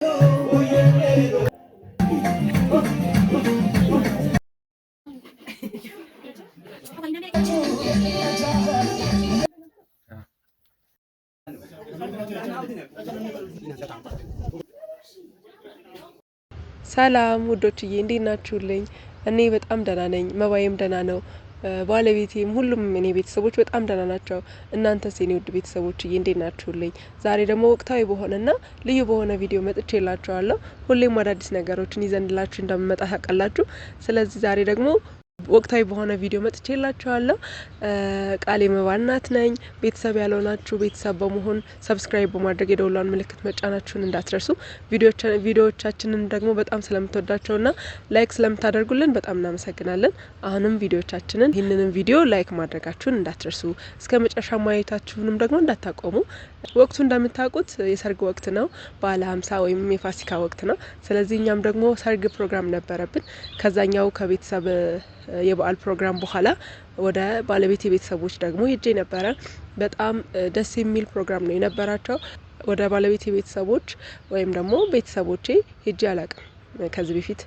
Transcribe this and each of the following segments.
ሰላም ውዶችዬ እንዴት ናችሁልኝ? እኔ በጣም ደህና ነኝ። መባዬም ደህና ነው። ባለቤቴም ሁሉም እኔ ቤተሰቦች በጣም ደህና ናቸው። እናንተስ የኔ ውድ ቤተሰቦችዬ እንዴት ናችሁልኝ? ዛሬ ደግሞ ወቅታዊ በሆነና ልዩ በሆነ ቪዲዮ መጥቼላችኋለሁ። ሁሌም አዳዲስ ነገሮችን ይዘንላችሁ እንደምመጣ ታውቃላችሁ። ስለዚህ ዛሬ ደግሞ ወቅታዊ በሆነ ቪዲዮ መጥቼላችኋለሁ። ቃል የመባ እናት ነኝ። ቤተሰብ ያልሆናችሁ ቤተሰብ በመሆን ሰብስክራይብ በማድረግ የደውሏን ምልክት መጫናችሁን እንዳትረሱ። ቪዲዮዎቻችንን ደግሞ በጣም ስለምትወዳቸውና ላይክ ስለምታደርጉልን በጣም እናመሰግናለን። አሁንም ቪዲዮዎቻችንን ይህንንም ቪዲዮ ላይክ ማድረጋችሁን እንዳትረሱ፣ እስከ መጨረሻ ማየታችሁንም ደግሞ እንዳታቆሙ። ወቅቱ እንደምታውቁት የሰርግ ወቅት ነው። ባለ 50 ወይም የፋሲካ ወቅት ነው። ስለዚህ እኛም ደግሞ ሰርግ ፕሮግራም ነበረብን። ከዛኛው ከቤተሰብ የበዓል ፕሮግራም በኋላ ወደ ባለቤቴ ቤተሰቦች ደግሞ ሄጄ ነበረ። በጣም ደስ የሚል ፕሮግራም ነው የነበራቸው። ወደ ባለቤቴ ቤተሰቦች ወይም ደግሞ ቤተሰቦቼ ሄጄ አላቅም ከዚህ በፊት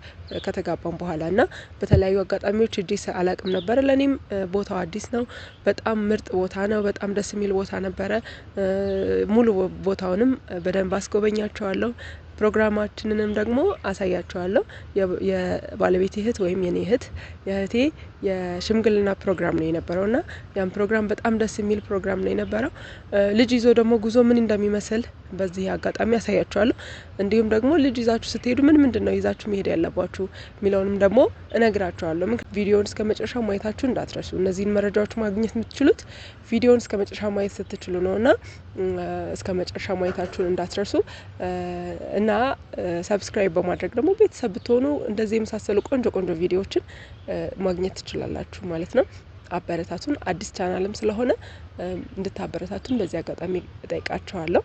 ከተጋባም በኋላ እና በተለያዩ አጋጣሚዎች ሄጄ አላቅም ነበር። ለኔም ቦታው አዲስ ነው። በጣም ምርጥ ቦታ ነው። በጣም ደስ የሚል ቦታ ነበረ። ሙሉ ቦታውንም በደንብ አስጎበኛቸዋለሁ። ፕሮግራማችንንም ደግሞ አሳያቸዋለሁ። የባለቤቴ እህት ወይም የኔ እህት የእህቴ የሽምግልና ፕሮግራም ነው የነበረው እና ያን ፕሮግራም በጣም ደስ የሚል ፕሮግራም ነው የነበረው። ልጅ ይዞ ደግሞ ጉዞ ምን እንደሚመስል በዚህ አጋጣሚ አሳያቸዋለሁ። እንዲሁም ደግሞ ልጅ ይዛችሁ ስትሄዱ ምንድን ነው ይዛችሁ መሄድ ያለባችሁ የሚለውንም ደግሞ እነግራቸዋለሁ። ቪዲዮውን እስከ መጨረሻው ማየታችሁ እንዳትረሱ። እነዚህን መረጃዎች ማግኘት የምትችሉት ቪዲዮውን እስከ መጨረሻ ማየት ስትችሉ ነው እና እስከ መጨረሻ ማየታችሁን እንዳትረሱ እና ሰብስክራይብ በማድረግ ደግሞ ቤተሰብ ብትሆኑ እንደዚህ የመሳሰሉ ቆንጆ ቪዲዮዎችን ማግኘት ትችላላችሁ ማለት ነው። አበረታቱን። አዲስ ቻናልም ስለሆነ እንድታበረታቱን በዚህ አጋጣሚ እጠይቃችኋለሁ።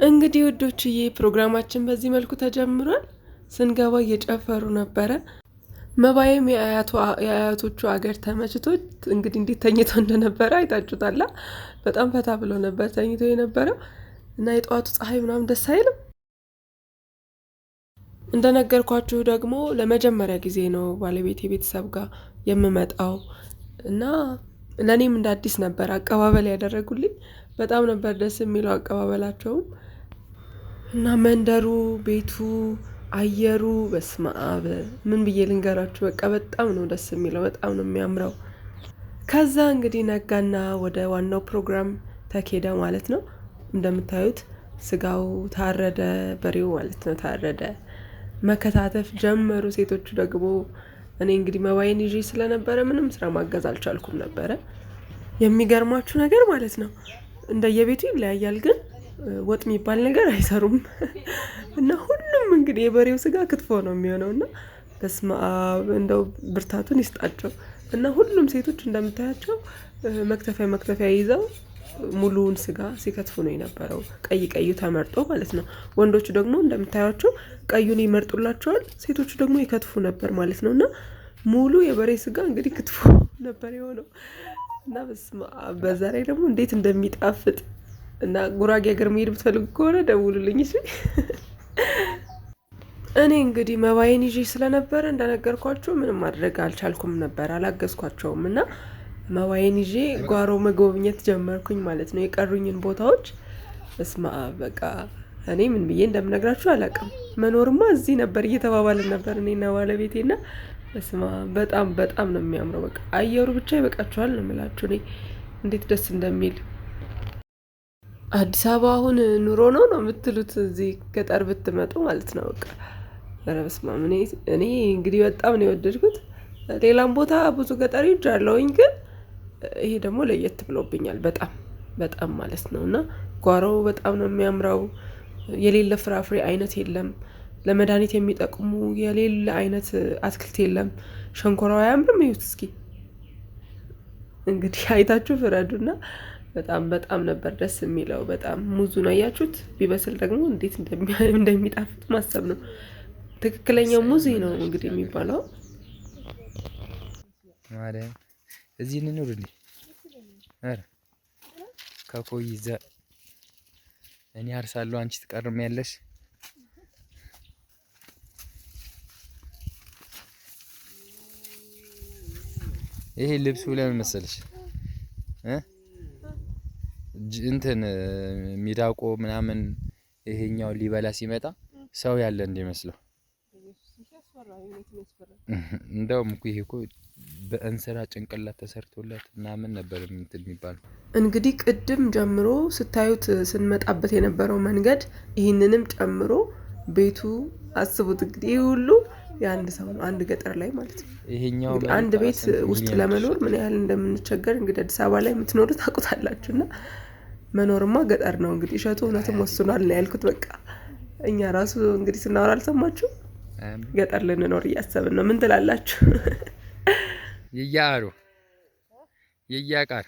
እንግዲህ ውዶችዬ ፕሮግራማችን በዚህ መልኩ ተጀምሯል። ስንገባ እየጨፈሩ ነበረ። መባዬም የአያቶቹ አገር ተመችቶት እንግዲህ እንዴት ተኝቶ እንደነበረ አይታችሁታላ። በጣም ፈታ ብሎ ነበር ተኝቶ የነበረው እና የጠዋቱ ፀሐይ ምናምን ደስ አይልም። እንደነገርኳችሁ ደግሞ ለመጀመሪያ ጊዜ ነው ባለቤቴ ቤተሰብ ጋር የምመጣው እና ለኔም እንደ አዲስ ነበር አቀባበል ያደረጉልኝ። በጣም ነበር ደስ የሚለው አቀባበላቸውም እና መንደሩ፣ ቤቱ፣ አየሩ በስመአብ ምን ብዬ ልንገራችሁ። በቃ በጣም ነው ደስ የሚለው፣ በጣም ነው የሚያምረው። ከዛ እንግዲህ ነጋና ወደ ዋናው ፕሮግራም ተኬደ ማለት ነው። እንደምታዩት ስጋው ታረደ፣ በሬው ማለት ነው ታረደ። መከታተፍ ጀመሩ ሴቶቹ ደግሞ። እኔ እንግዲህ መባዬን ይዤ ስለነበረ ምንም ስራ ማገዝ አልቻልኩም ነበረ። የሚገርማችሁ ነገር ማለት ነው እንደየቤቱ ይለያያል፣ ግን ወጥ የሚባል ነገር አይሰሩም እና ሁሉም እንግዲህ የበሬው ስጋ ክትፎ ነው የሚሆነው እና በስመ አብ እንደው ብርታቱን ይስጣቸው እና ሁሉም ሴቶች እንደምታያቸው መክተፊያ ይዘው ሙሉውን ስጋ ሲከትፉ ነው የነበረው። ቀዩ ተመርጦ ማለት ነው። ወንዶቹ ደግሞ እንደምታያቸው ቀዩን ይመርጡላቸዋል፣ ሴቶቹ ደግሞ ይከትፉ ነበር ማለት ነው እና ሙሉ የበሬ ስጋ እንግዲህ ክትፎ ነበር የሆነው እና በስመ አብ በዛ ላይ ደግሞ እንዴት እንደሚጣፍጥ እና ጉራጌ ሀገር መሄድ ብትፈልጉ ከሆነ ደውሉልኝ እሺ። እኔ እንግዲህ መባዬን ይዤ ስለነበረ እንደነገርኳችሁ ምንም ማድረግ አልቻልኩም ነበር፣ አላገዝኳቸውም እና መባዬን ይዤ ጓሮ መጎብኘት ጀመርኩኝ ማለት ነው። የቀሩኝን ቦታዎች በስመ አብ በቃ እኔ ምን ብዬ እንደምነግራችሁ አላውቅም። መኖርማ እዚህ ነበር እየተባባልን ነበር እኔና ባለቤቴና በስመ አብ በጣም ነው የሚያምረው። በቃ አየሩ ብቻ ይበቃችኋል ነው የምላችሁ። እኔ እንዴት ደስ እንደሚል አዲስ አበባ አሁን ኑሮ ነው የምትሉት እዚህ ገጠር ብትመጡ ማለት ነው። በቃ ኧረ በስመ አብ እኔ እንግዲህ በጣም ነው የወደድኩት። ሌላም ቦታ ብዙ ገጠር ሄጃለሁኝ፣ ግን ይሄ ደግሞ ለየት ብሎብኛል በጣም ማለት ነውና ጓሮው በጣም ነው የሚያምረው። የሌለ ፍራፍሬ አይነት የለም። ለመድኃኒት የሚጠቅሙ የሌለ አይነት አትክልት የለም። ሸንኮራው አያምርም? ይሁት እስኪ እንግዲህ አይታችሁ ፍረዱና በጣም ነበር ደስ የሚለው። በጣም ሙዙን አያችሁት? ቢበስል ደግሞ እንዴት እንደሚጣፍጥ ማሰብ ነው። ትክክለኛው ሙዝ ነው እንግዲህ የሚባለው። ማርያም እዚህ እንኑር እንዴ? አረ ከኮይዘ እኔ አርሳለሁ አንቺ ትቀርሚያለሽ። ይሄ ልብሱ ለምን መሰለሽ እንትን ሚዳቆ ምናምን ይሄኛው ሊበላ ሲመጣ ሰው ያለ እንደሚመስለው። እንደውም እኮ ይሄ እኮ በእንስራ ጭንቅላት ተሰርቶለት ምናምን ነበር እንትን የሚባለው። እንግዲህ ቅድም ጀምሮ ስታዩት ስንመጣበት የነበረው መንገድ ይህንንም ጨምሮ ቤቱ አስቡት እንግዲህ ይሄ ሁሉ የአንድ ሰው ነው፣ አንድ ገጠር ላይ ማለት ነው። ይሄኛው አንድ ቤት ውስጥ ለመኖር ምን ያህል እንደምንቸገር እንግዲህ አዲስ አበባ ላይ የምትኖሩ ታውቁታላችሁና መኖርማ ገጠር ነው እንግዲህ። እሸቱ እውነትም ወስኗል ነው ያልኩት። በቃ እኛ ራሱ እንግዲህ ስናወራ አልሰማችሁ ገጠር ልንኖር እያሰብን ነው። ምን ትላላችሁ? ይያሩ ይያቃር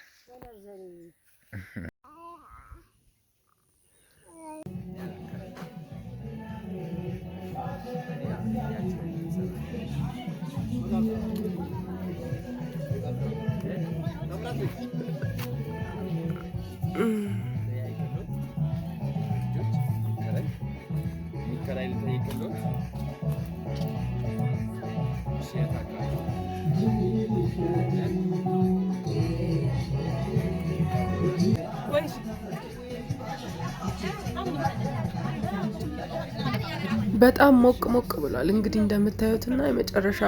በጣም ሞቅ ብሏል እንግዲህ እንደምታዩትና የመጨረሻ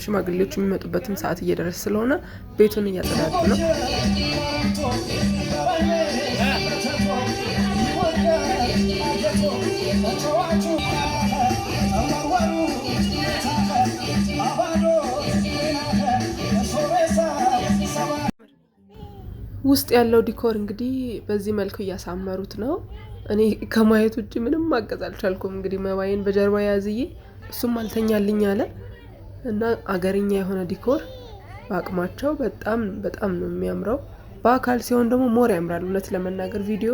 ሽማግሌዎች የሚመጡበትም ሰዓት እየደረሰ ስለሆነ ቤቱን እያጸዳዱ ነው። ውስጥ ያለው ዲኮር እንግዲህ በዚህ መልኩ እያሳመሩት ነው። እኔ ከማየት ውጪ ምንም ማገዝ አልቻልኩም። እንግዲህ መባዬን በጀርባ ያዝዬ እሱም አልተኛልኝ አለ እና አገርኛ የሆነ ዲኮር በአቅማቸው በጣም ነው የሚያምረው። በአካል ሲሆን ደግሞ ሞር ያምራል። እውነት ለመናገር ቪዲዮ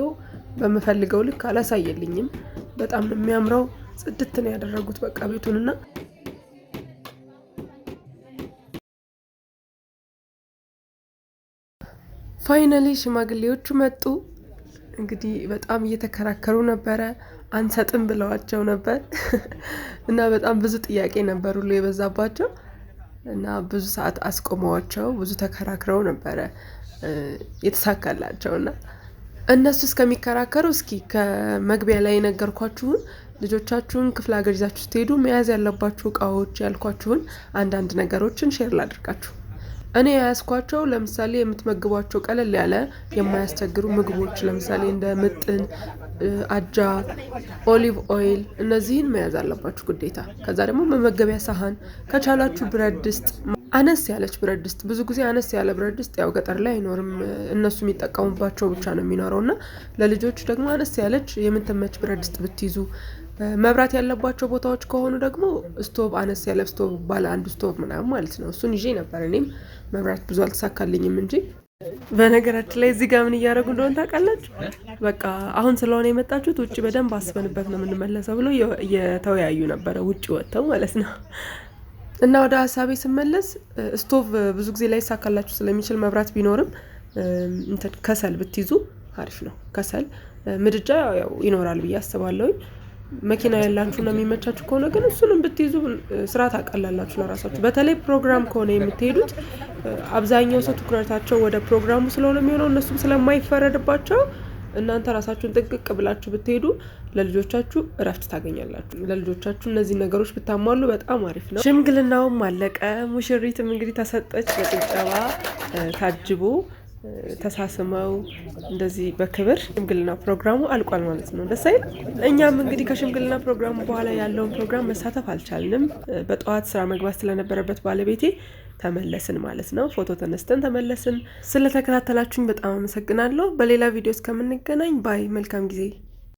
በመፈልገው ልክ አላሳየልኝም። በጣም ነው የሚያምረው። ጽድት ነው ያደረጉት በቃ ቤቱንና ፋይናሊ ሽማግሌዎቹ መጡ። እንግዲህ በጣም እየተከራከሩ ነበረ። አንሰጥም ብለዋቸው ነበር እና በጣም ብዙ ጥያቄ ነበር ሁሉ የበዛባቸው እና ብዙ ሰዓት አስቆመዋቸው ብዙ ተከራክረው ነበረ የተሳካላቸውና እነሱ እስከሚከራከሩ እስኪ ከመግቢያ ላይ የነገርኳችሁን ልጆቻችሁን ክፍለ ሀገር ይዛችሁ ስትሄዱ መያዝ ያለባችሁ እቃዎች ያልኳችሁን አንዳንድ ነገሮችን ሼር ላድርጋችሁ። እኔ ያስኳቸው ለምሳሌ የምትመግቧቸው ቀለል ያለ የማያስቸግሩ ምግቦች ለምሳሌ እንደ ምጥን፣ አጃ፣ ኦሊቭ ኦይል እነዚህን መያዝ አለባችሁ ግዴታ። ከዛ ደግሞ መመገቢያ ሳህን ከቻላችሁ ብረት ድስት፣ አነስ ያለች ብረት ድስት። ብዙ ጊዜ አነስ ያለ ብረት ድስት ያው ገጠር ላይ አይኖርም፣ እነሱ የሚጠቀሙባቸው ብቻ ነው የሚኖረውና ለልጆች ደግሞ አነስ ያለች የምትመች ብረት ድስት ብትይዙ። መብራት ያለባቸው ቦታዎች ከሆኑ ደግሞ ስቶቭ አነስ ያለ ስቶቭ ባለ አንድ ስቶቭ ምናምን ማለት ነው። እሱን ይዤ ነበር። እኔም መብራት ብዙ አልተሳካልኝም እንጂ በነገራችን ላይ እዚህ ጋር ምን እያደረጉ እንደሆነ ታውቃላችሁ? በቃ አሁን ስለሆነ የመጣችሁት ውጭ በደንብ አስበንበት ነው የምንመለሰው ብሎ እየተወያዩ ነበረ ውጭ ወጥተው ማለት ነው። እና ወደ ሀሳቤ ስመለስ ስቶቭ ብዙ ጊዜ ላይ ይሳካላችሁ ስለሚችል መብራት ቢኖርም እንትን ከሰል ብትይዙ አሪፍ ነው። ከሰል ምድጃ ያው ይኖራል ብዬ አስባለሁኝ። መኪና ያላችሁ ነው የሚመቻችሁ ከሆነ ግን እሱንም ብትይዙ ስራ ታቀላላችሁ ለራሳችሁ። በተለይ ፕሮግራም ከሆነ የምትሄዱት አብዛኛው ሰው ትኩረታቸው ወደ ፕሮግራሙ ስለሆነ የሚሆነው እነሱም ስለማይፈረድባቸው እናንተ ራሳችሁን ጥንቅቅ ብላችሁ ብትሄዱ ለልጆቻችሁ እረፍት ታገኛላችሁ። ለልጆቻችሁ እነዚህ ነገሮች ብታሟሉ በጣም አሪፍ ነው። ሽምግልናውም አለቀ። ሙሽሪትም እንግዲህ ተሰጠች በጭብጨባ ታጅቦ ተሳስመው እንደዚህ በክብር ሽምግልና ፕሮግራሙ አልቋል ማለት ነው። ደስ አይል? እኛም እንግዲህ ከሽምግልና ፕሮግራሙ በኋላ ያለውን ፕሮግራም መሳተፍ አልቻልንም። በጠዋት ስራ መግባት ስለነበረበት ባለቤቴ ተመለስን ማለት ነው። ፎቶ ተነስተን ተመለስን። ስለተከታተላችሁኝ በጣም አመሰግናለሁ። በሌላ ቪዲዮ እስከምንገናኝ ባይ። መልካም ጊዜ